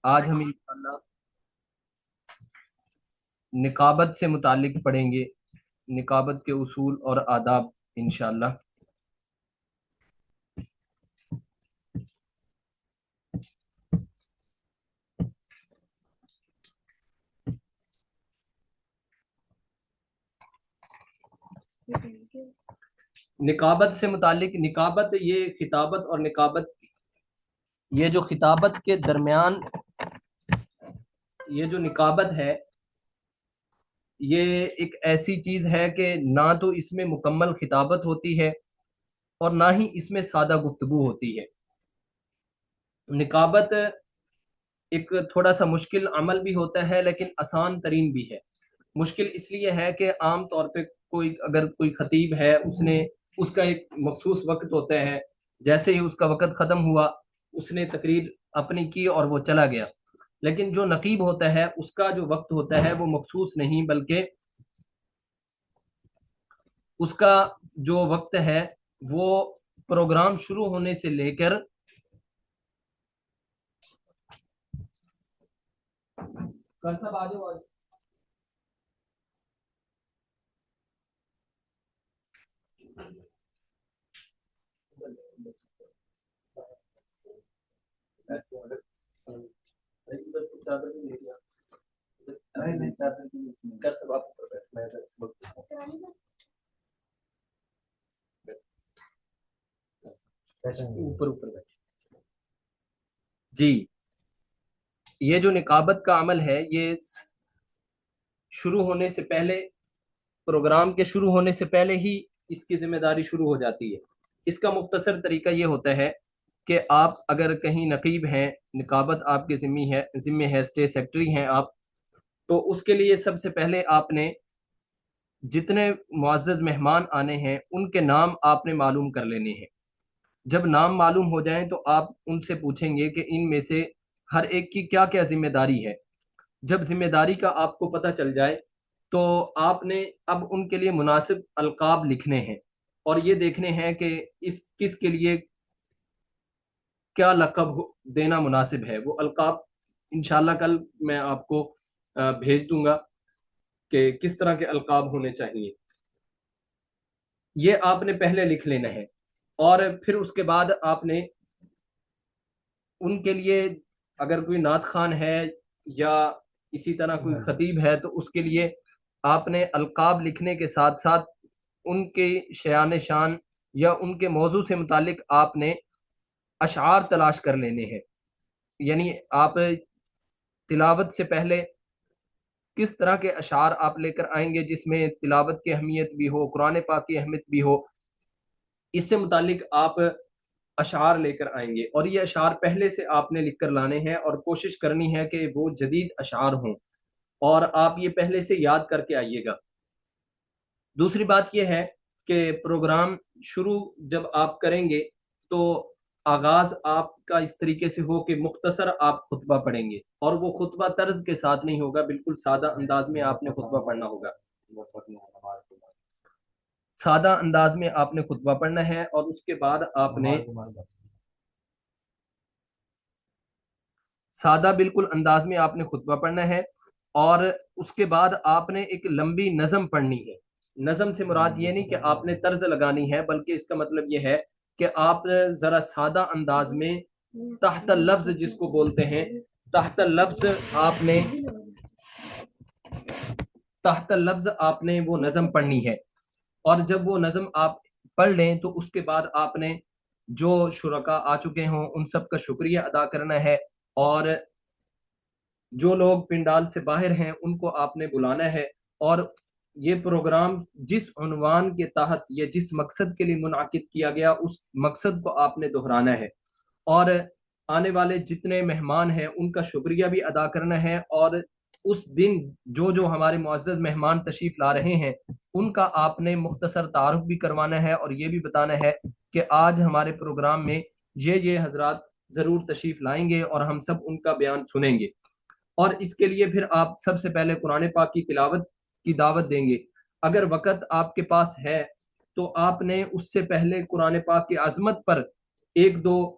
آج ہم انشاءاللہ نقابت سے متعلق پڑھیں گے، نقابت کے اصول اور آداب انشاءاللہ۔ نقابت سے متعلق، نقابت یہ خطابت اور نقابت، یہ جو خطابت کے درمیان یہ جو نقابت ہے، یہ ایک ایسی چیز ہے کہ نہ تو اس میں مکمل خطابت ہوتی ہے اور نہ ہی اس میں سادہ گفتگو ہوتی ہے۔ نقابت ایک تھوڑا سا مشکل عمل بھی ہوتا ہے لیکن آسان ترین بھی ہے۔ مشکل اس لیے ہے کہ عام طور پہ اگر کوئی خطیب ہے، اس کا ایک مخصوص وقت ہوتا ہے، جیسے ہی اس کا وقت ختم ہوا اس نے تقریر اپنی کی اور وہ چلا گیا۔ لیکن جو نقیب ہوتا ہے اس کا جو وقت ہوتا ہے وہ مخصوص نہیں، بلکہ اس کا جو وقت ہے وہ پروگرام شروع ہونے سے لے کر اوپر جی، یہ جو نقابت کا عمل ہے یہ شروع ہونے سے پہلے، پروگرام کے شروع ہونے سے پہلے ہی اس کی ذمہ داری شروع ہو جاتی ہے۔ اس کا مختصر طریقہ یہ ہوتا ہے کہ آپ اگر کہیں نقیب ہیں، نقابت آپ کے ذمہ ہے، اسٹیٹ سیکرٹری ہیں آپ، تو اس کے لیے سب سے پہلے آپ نے جتنے معزز مہمان آنے ہیں ان کے نام آپ نے معلوم کر لینے ہیں۔ جب نام معلوم ہو جائیں تو آپ ان سے پوچھیں گے کہ ان میں سے ہر ایک کی کیا کیا ذمہ داری ہے۔ جب ذمہ داری کا آپ کو پتہ چل جائے تو آپ نے اب ان کے لیے مناسب القاب لکھنے ہیں اور یہ دیکھنے ہیں کہ کس کے لیے کیا لقب دینا مناسب ہے۔ وہ القاب انشاءاللہ کل میں آپ کو بھیج دوں گا کہ کس طرح کے القاب ہونے چاہیے۔ یہ آپ نے پہلے لکھ لینا ہے اور پھر اس کے بعد آپ نے ان کے لیے اگر کوئی نعت خوان ہے یا اسی طرح کوئی خطیب ہے تو اس کے لیے آپ نے القاب لکھنے کے ساتھ ساتھ ان کے شیان شان یا ان کے موضوع سے متعلق آپ نے اشعار تلاش کر لینے ہیں۔ یعنی آپ تلاوت سے پہلے کس طرح کے اشعار آپ لے کر آئیں گے جس میں تلاوت کی اہمیت بھی ہو، قرآن پاک کی اہمیت بھی ہو، اس سے متعلق آپ اشعار لے کر آئیں گے اور یہ اشعار پہلے سے آپ نے لکھ کر لانے ہیں اور کوشش کرنی ہے کہ وہ جدید اشعار ہوں اور آپ یہ پہلے سے یاد کر کے آئیے گا۔ دوسری بات یہ ہے کہ پروگرام شروع جب آپ کریں گے تو آغاز آپ کا اس طریقے سے ہو کہ مختصر آپ خطبہ پڑھیں گے اور وہ خطبہ طرز کے ساتھ نہیں ہوگا، بالکل سادہ انداز میں آپ نے خطبہ پڑھنا ہوگا۔ سادہ انداز میں آپ نے خطبہ پڑھنا ہے اور اس کے بعد آپ نے سادہ بالکل انداز میں آپ نے خطبہ پڑھنا ہے اور اس کے بعد آپ نے ایک لمبی نظم پڑھنی ہے۔ نظم سے مراد یہ نہیں کہ آپ نے طرز لگانی ہے، بلکہ اس کا مطلب یہ ہے کہ آپ ذرا سادہ انداز میں تحت لفظ جس کو بولتے ہیں، تحت لفظ آپ نے وہ نظم پڑھنی ہے اور جب وہ نظم آپ پڑھ لیں تو اس کے بعد آپ نے جو شرکا آ چکے ہوں ان سب کا شکریہ ادا کرنا ہے اور جو لوگ پنڈال سے باہر ہیں ان کو آپ نے بلانا ہے اور یہ پروگرام جس عنوان کے تحت یا جس مقصد کے لیے منعقد کیا گیا اس مقصد کو آپ نے دہرانا ہے اور آنے والے جتنے مہمان ہیں ان کا شکریہ بھی ادا کرنا ہے اور اس دن جو ہمارے معزز مہمان تشریف لا رہے ہیں ان کا آپ نے مختصر تعارف بھی کروانا ہے اور یہ بھی بتانا ہے کہ آج ہمارے پروگرام میں یہ حضرات ضرور تشریف لائیں گے اور ہم سب ان کا بیان سنیں گے۔ اور اس کے لیے پھر آپ سب سے پہلے قرآن پاک کی تلاوت کی دعوت دیں گے۔ اگر وقت آپ کے پاس ہے تو آپ نے اس سے پہلے قرآن پاک کی عظمت پر ایک دو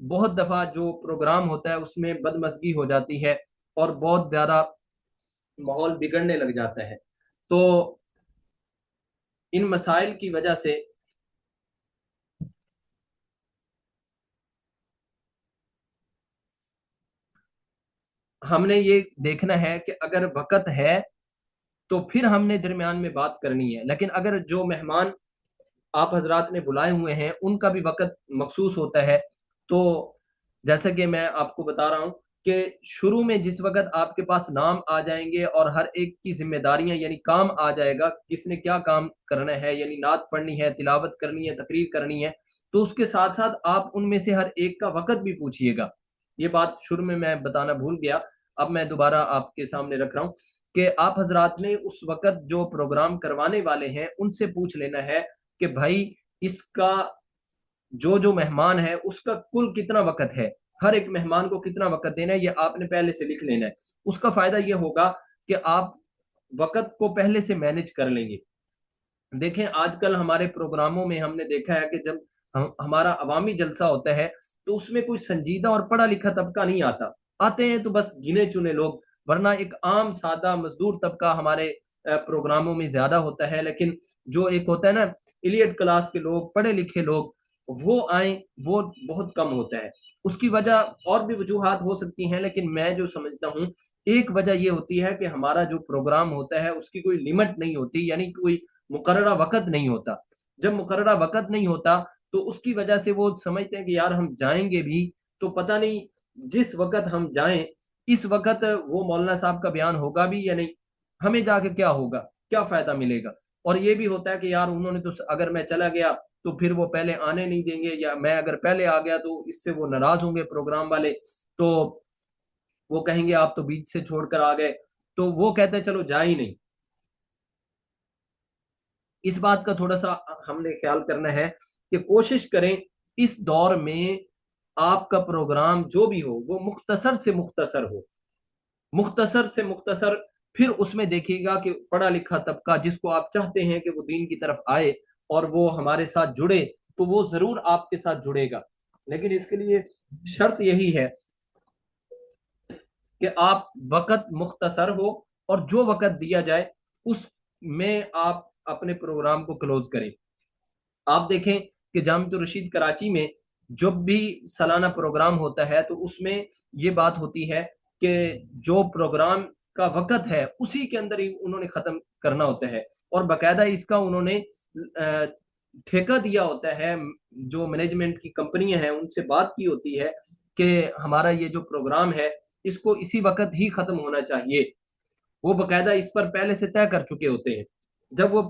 بہت دفعہ جو پروگرام ہوتا ہے اس میں بدمزگی ہو جاتی ہے اور بہت زیادہ ماحول بگڑنے لگ جاتا ہے. تو ان مسائل کی وجہ سے ہم نے یہ دیکھنا ہے کہ اگر وقت ہے تو پھر ہم نے درمیان میں بات کرنی ہے، لیکن اگر جو مہمان آپ حضرات نے بلائے ہوئے ہیں ان کا بھی وقت مخصوص ہوتا ہے، تو جیسا کہ میں آپ کو بتا رہا ہوں کہ شروع میں جس وقت آپ کے پاس نام آ جائیں گے اور ہر ایک کی ذمہ داریاں یعنی کام آ جائے گا، کس نے کیا کام کرنا ہے، یعنی نعت پڑھنی ہے، تلاوت کرنی ہے، تقریر کرنی ہے، تو اس کے ساتھ ساتھ آپ ان میں سے ہر ایک کا وقت بھی پوچھیے گا. یہ بات شروع میں بتانا بھول گیا، اب میں دوبارہ آپ کے سامنے رکھ رہا ہوں کہ آپ حضرات نے اس وقت جو پروگرام کروانے والے ہیں ان سے پوچھ لینا ہے کہ بھائی اس کا جو مہمان ہے اس کا کل کتنا وقت ہے، ہر ایک مہمان کو کتنا وقت دینا ہے، یہ آپ نے پہلے سے لکھ لینا ہے. اس کا فائدہ یہ ہوگا کہ آپ وقت کو پہلے سے مینج کر لیں گے. دیکھیں آج کل ہمارے پروگراموں میں ہم نے دیکھا ہے کہ جب ہمارا عوامی جلسہ ہوتا ہے تو اس میں کوئی سنجیدہ اور پڑھا لکھا طبقہ نہیں آتا، آتے ہیں تو بس گنے چنے لوگ، ورنہ ایک عام سادہ مزدور طبقہ ہمارے پروگراموں میں زیادہ ہوتا ہے. لیکن جو ایک ہوتا ہے نا ایلیٹ کلاس کے لوگ، پڑھے لکھے لوگ، وہ آئیں وہ بہت کم ہوتا ہے. اس کی وجہ اور بھی وجوہات ہو سکتی ہیں، لیکن میں جو سمجھتا ہوں ایک وجہ یہ ہوتی ہے کہ ہمارا جو پروگرام ہوتا ہے اس کی کوئی لمٹ نہیں ہوتی، یعنی کوئی مقررہ وقت نہیں ہوتا. جب مقررہ وقت نہیں ہوتا تو اس کی وجہ سے وہ سمجھتے ہیں کہ یار ہم جائیں گے بھی تو پتہ نہیں جس وقت ہم جائیں اس وقت وہ مولانا صاحب کا بیان ہوگا بھی یا نہیں، ہمیں جا کے کیا ہوگا، کیا فائدہ ملے گا. اور یہ بھی ہوتا ہے کہ یار انہوں نے تو اگر میں چلا گیا تو پھر وہ پہلے آنے نہیں دیں گے، یا میں اگر پہلے آ گیا تو اس سے وہ ناراض ہوں گے پروگرام والے، تو وہ کہیں گے آپ تو بیچ سے چھوڑ کر آ گئے، تو وہ کہتے ہیں چلو جا ہی نہیں. اس بات کا تھوڑا سا ہم نے خیال کرنا ہے کہ کوشش کریں اس دور میں آپ کا پروگرام جو بھی ہو وہ مختصر سے مختصر ہو، مختصر سے مختصر. پھر اس میں دیکھیے گا کہ پڑھا لکھا طبقہ جس کو آپ چاہتے ہیں کہ وہ دین کی طرف آئے اور وہ ہمارے ساتھ جڑے تو وہ ضرور آپ کے ساتھ جڑے گا. لیکن اس کے لیے شرط یہی ہے کہ آپ وقت مختصر ہو اور جو وقت دیا جائے اس میں آپ اپنے پروگرام کو کلوز کریں. آپ دیکھیں کہ جامعۃ الرشید کراچی میں جب بھی سالانہ پروگرام ہوتا ہے تو اس میں یہ بات ہوتی ہے کہ جو پروگرام کا وقت ہے اسی کے اندر ہی انہوں نے ختم کرنا ہوتا ہے، اور باقاعدہ اس کا انہوں نے ٹھیکہ دیا ہوتا ہے. جو مینجمنٹ کی کمپنیاں ہیں ان سے بات کی ہوتی ہے کہ ہمارا یہ جو پروگرام ہے اس کو اسی وقت ہی ختم ہونا چاہیے. وہ باقاعدہ اس پر پہلے سے طے کر چکے ہوتے ہیں. جب وہ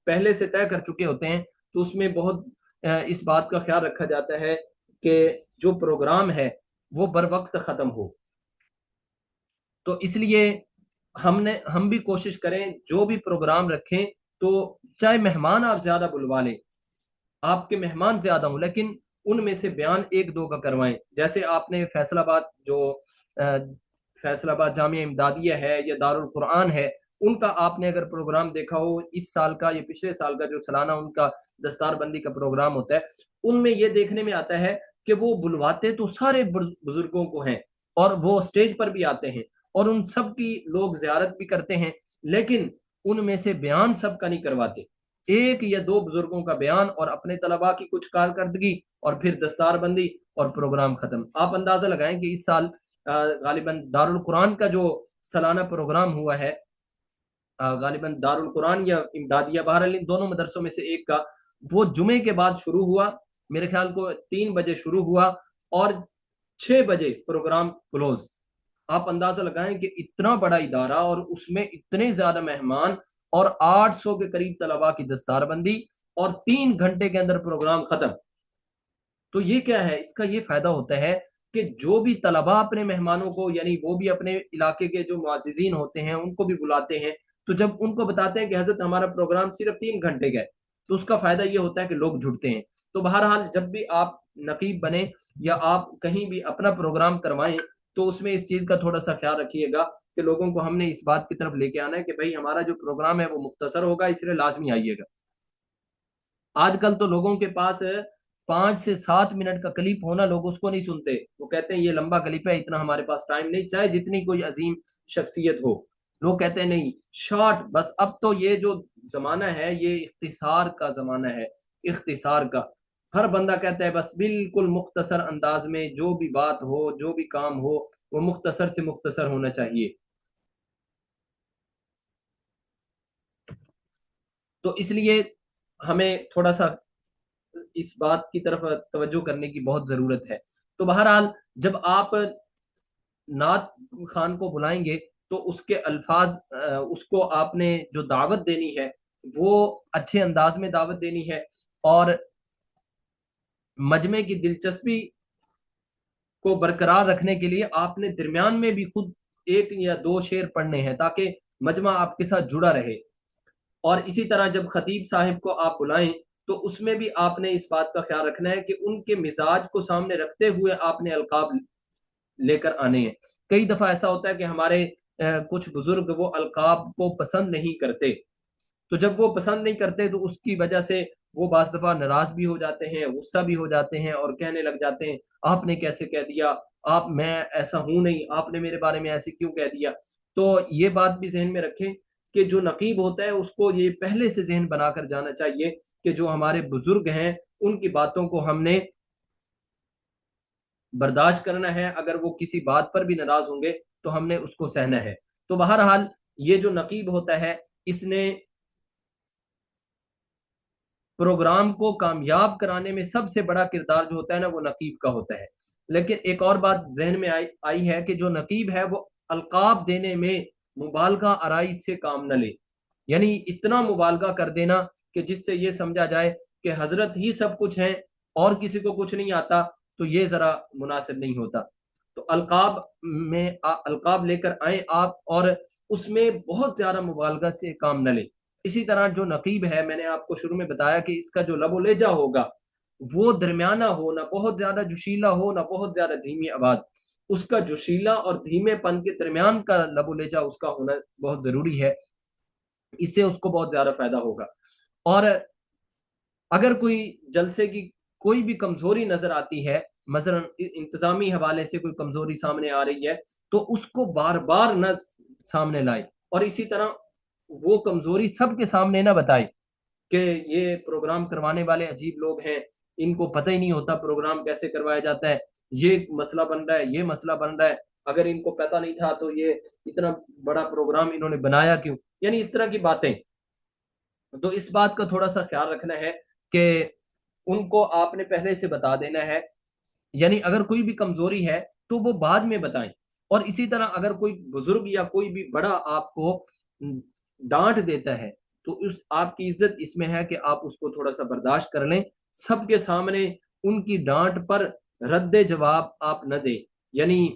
پہلے سے طے کر چکے ہوتے ہیں تو اس میں بہت اس بات کا خیال رکھا جاتا ہے کہ جو پروگرام ہے وہ بر وقت ختم ہو. تو اس لیے ہم بھی کوشش کریں جو بھی پروگرام رکھیں تو چاہے مہمان آپ زیادہ بلوا لیں، آپ کے مہمان زیادہ ہوں، لیکن ان میں سے بیان ایک دو کا کروائیں. جیسے آپ نے فیصل آباد جو فیصل آباد جامعہ امدادیہ ہے یا دارالقرآن ہے ان کا آپ نے اگر پروگرام دیکھا ہو اس سال کا یا پچھلے سال کا جو سالانہ ان کا دستار بندی کا پروگرام ہوتا ہے ان میں یہ دیکھنے میں آتا ہے کہ وہ بلواتے تو سارے بزرگوں کو ہیں اور وہ سٹیج پر بھی آتے ہیں اور ان سب کی لوگ زیارت بھی کرتے ہیں، لیکن ان میں سے بیان سب کا نہیں کرواتے. ایک یا دو بزرگوں کا بیان اور اپنے طلباء کی کچھ کارکردگی اور پھر دستار بندی اور پروگرام ختم. آپ اندازہ لگائیں کہ اس سال غالباً دارالقرآن کا جو سالانہ پروگرام ہوا ہے، غالباً دارالقرآن یا امدادیہ، بہرحال ان دونوں مدرسوں میں سے ایک کا، وہ جمعے کے بعد شروع ہوا، میرے خیال کو 3 بجے شروع ہوا اور 6 بجے پروگرام کلوز. آپ اندازہ لگائیں کہ اتنا بڑا ادارہ اور اس میں اتنے زیادہ مہمان اور 800 کے قریب طلباء کی دستار بندی اور 3 گھنٹے کے اندر پروگرام ختم. تو یہ کیا ہے، اس کا یہ فائدہ ہوتا ہے کہ جو بھی طلباء اپنے مہمانوں کو یعنی وہ بھی اپنے علاقے کے جو معززین ہوتے ہیں ان کو بھی بلاتے ہیں، تو جب ان کو بتاتے ہیں کہ حضرت ہمارا پروگرام صرف 3 گھنٹے کا ہے تو اس کا فائدہ یہ ہوتا ہے کہ لوگ جڑتے ہیں. تو بہرحال جب بھی آپ نقیب بنے یا آپ کہیں بھی اپنا پروگرام کروائیں تو اس میں اس چیز کا تھوڑا سا خیال رکھیے گا کہ لوگوں کو ہم نے اس بات کی طرف لے کے آنا ہے کہ بھائی ہمارا جو پروگرام ہے وہ مختصر ہوگا، اس لیے لازمی آئیے گا. آج کل تو لوگوں کے پاس 5 سے 7 منٹ کا کلپ ہونا لوگ اس کو نہیں سنتے، وہ کہتے ہیں یہ لمبا کلپ ہے، اتنا ہمارے پاس ٹائم نہیں، چاہے جتنی کوئی عظیم شخصیت ہو، لوگ کہتے ہیں نہیں شارٹ بس۔ اب تو یہ جو زمانہ ہے یہ اختصار کا زمانہ ہے، اختصار کا۔ ہر بندہ کہتا ہے بس بالکل مختصر انداز میں جو بھی بات ہو، جو بھی کام ہو، وہ مختصر سے مختصر ہونا چاہیے۔ تو اس لیے ہمیں تھوڑا سا اس بات کی طرف توجہ کرنے کی بہت ضرورت ہے۔ تو بہرحال جب آپ نعت خان کو بلائیں گے تو اس کے الفاظ، اس کو آپ نے جو دعوت دینی ہے وہ اچھے انداز میں دعوت دینی ہے، اور مجمع کی دلچسپی کو برقرار رکھنے کے لیے آپ نے درمیان میں بھی خود 1 یا 2 شعر پڑھنے ہیں تاکہ مجمع آپ کے ساتھ جڑا رہے۔ اور اسی طرح جب خطیب صاحب کو آپ بلائیں تو اس میں بھی آپ نے اس بات کا خیال رکھنا ہے کہ ان کے مزاج کو سامنے رکھتے ہوئے آپ نے القاب لے کر آنے ہیں۔ کئی دفعہ ایسا ہوتا ہے کہ ہمارے کچھ بزرگ وہ القاب کو پسند نہیں کرتے، تو جب وہ پسند نہیں کرتے تو اس کی وجہ سے وہ بعض دفعہ ناراض بھی ہو جاتے ہیں، غصہ بھی ہو جاتے ہیں، اور کہنے لگ جاتے ہیں آپ نے کیسے کہہ دیا، آپ میں ایسا ہوں نہیں، آپ نے میرے بارے میں ایسے کیوں کہہ دیا۔ تو یہ بات بھی ذہن میں رکھیں کہ جو نقیب ہوتا ہے اس کو یہ پہلے سے ذہن بنا کر جانا چاہیے کہ جو ہمارے بزرگ ہیں ان کی باتوں کو ہم نے برداشت کرنا ہے، اگر وہ کسی بات پر بھی ناراض ہوں گے تو ہم نے اس کو سہنا ہے۔ تو بہرحال یہ جو نقیب ہوتا ہے اس نے پروگرام کو کامیاب کرانے میں سب سے بڑا کردار جو ہوتا ہے نا وہ نقیب کا ہوتا ہے۔ لیکن ایک اور بات ذہن میں آئی ہے کہ جو نقیب ہے وہ القاب دینے میں مبالغہ آرائی سے کام نہ لے، یعنی اتنا مبالغہ کر دینا کہ جس سے یہ سمجھا جائے کہ حضرت ہی سب کچھ ہیں اور کسی کو کچھ نہیں آتا، تو یہ ذرا مناسب نہیں ہوتا۔ تو القاب لے کر آئیں آپ، اور اس میں بہت زیادہ مبالغہ سے کام نہ لیں۔ اسی طرح جو نقیب ہے، میں نے آپ کو شروع میں بتایا کہ اس کا جو لب و لہجہ ہوگا وہ درمیانہ ہو، نہ بہت زیادہ جوشیلا ہو نہ بہت زیادہ دھیمی آواز۔ اس کا جوشیلا اور دھیمے پن کے درمیان کا لب و لہجہ اس کا ہونا بہت ضروری ہے، اس سے اس کو بہت زیادہ فائدہ ہوگا۔ اور اگر کوئی جلسے کی کوئی بھی کمزوری نظر آتی ہے، مثلا انتظامی حوالے سے کوئی کمزوری سامنے آ رہی ہے، تو اس کو بار بار نہ سامنے لائے، اور اسی طرح وہ کمزوری سب کے سامنے نہ بتائے کہ یہ پروگرام کروانے والے عجیب لوگ ہیں، ان کو پتہ ہی نہیں ہوتا پروگرام کیسے کروایا جاتا ہے، یہ مسئلہ بن رہا ہے، یہ مسئلہ بن رہا ہے، اگر ان کو پتہ نہیں تھا تو یہ اتنا بڑا پروگرام انہوں نے بنایا کیوں، یعنی اس طرح کی باتیں۔ تو اس بات کا تھوڑا سا خیال رکھنا ہے کہ ان کو آپ نے پہلے سے بتا دینا ہے، یعنی اگر کوئی بھی کمزوری ہے تو وہ بعد میں بتائیں۔ اور اسی طرح اگر کوئی بزرگ یا کوئی بھی بڑا آپ کو ڈانٹ دیتا ہے تو آپ کی عزت اس میں ہے کہ آپ اس کو تھوڑا سا برداشت کر لیں، سب کے سامنے ان کی ڈانٹ پر رد جواب آپ نہ دیں، یعنی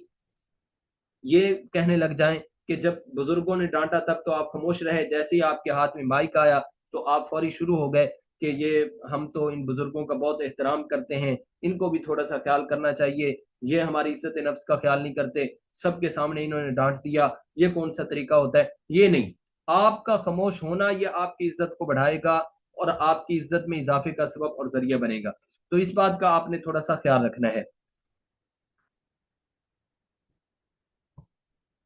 یہ کہنے لگ جائیں کہ جب بزرگوں نے ڈانٹا تب تو آپ خاموش رہے، جیسے ہی آپ کے ہاتھ میں مائک آیا تو آپ فوری شروع ہو گئے کہ یہ ہم تو ان بزرگوں کا بہت احترام کرتے ہیں، ان کو بھی تھوڑا سا خیال کرنا چاہیے، یہ ہماری عزت نفس کا خیال نہیں کرتے، سب کے سامنے انہوں نے ڈانٹ دیا، یہ کون سا طریقہ ہوتا ہے۔ یہ نہیں، آپ کا خاموش ہونا یہ آپ کی عزت کو بڑھائے گا اور آپ کی عزت میں اضافے کا سبب اور ذریعہ بنے گا۔ تو اس بات کا آپ نے تھوڑا سا خیال رکھنا ہے۔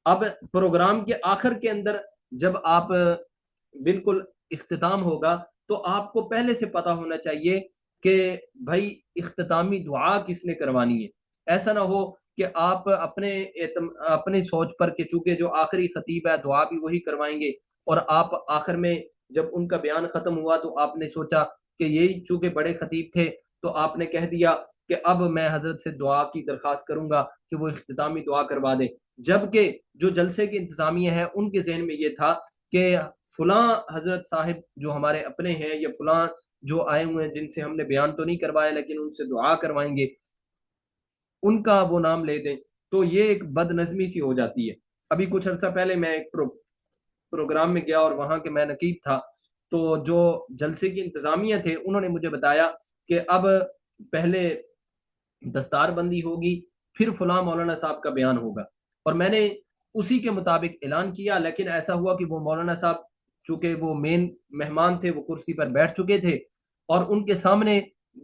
اب پروگرام کے آخر کے اندر جب آپ بالکل اختتام ہوگا تو آپ کو پہلے سے پتا ہونا چاہیے کہ بھائی اختتامی دعا کس نے کروانی ہے۔ ایسا نہ ہو کہ آپ اپنے سوچ پر کہ چونکہ جو آخری خطیب ہے دعا بھی وہی کروائیں گے، اور آپ آخر میں جب ان کا بیان ختم ہوا تو آپ نے سوچا کہ یہی چونکہ بڑے خطیب تھے تو آپ نے کہہ دیا کہ اب میں حضرت سے دعا کی درخواست کروں گا کہ وہ اختتامی دعا کروا دے، جبکہ جو جلسے کی انتظامیہ ہے ان کے ذہن میں یہ تھا کہ فلاں حضرت صاحب جو ہمارے اپنے ہیں یا فلاں جو آئے ہوئے ہیں جن سے ہم نے بیان تو نہیں کروایا لیکن ان سے دعا کروائیں گے، ان کا وہ نام لے دیں، تو یہ ایک بد نظمی سی ہو جاتی ہے۔ ابھی کچھ عرصہ پہلے میں ایک پروگرام میں گیا اور وہاں کے میں نقیب تھا، تو جو جلسے کی انتظامیہ تھے انہوں نے مجھے بتایا کہ اب پہلے دستار بندی ہوگی، پھر فلاں مولانا صاحب کا بیان ہوگا، اور میں نے اسی کے مطابق اعلان کیا، لیکن ایسا ہوا کہ وہ مولانا صاحب چونکہ وہ مین مہمان تھے، وہ کرسی پر بیٹھ چکے تھے، اور ان کے سامنے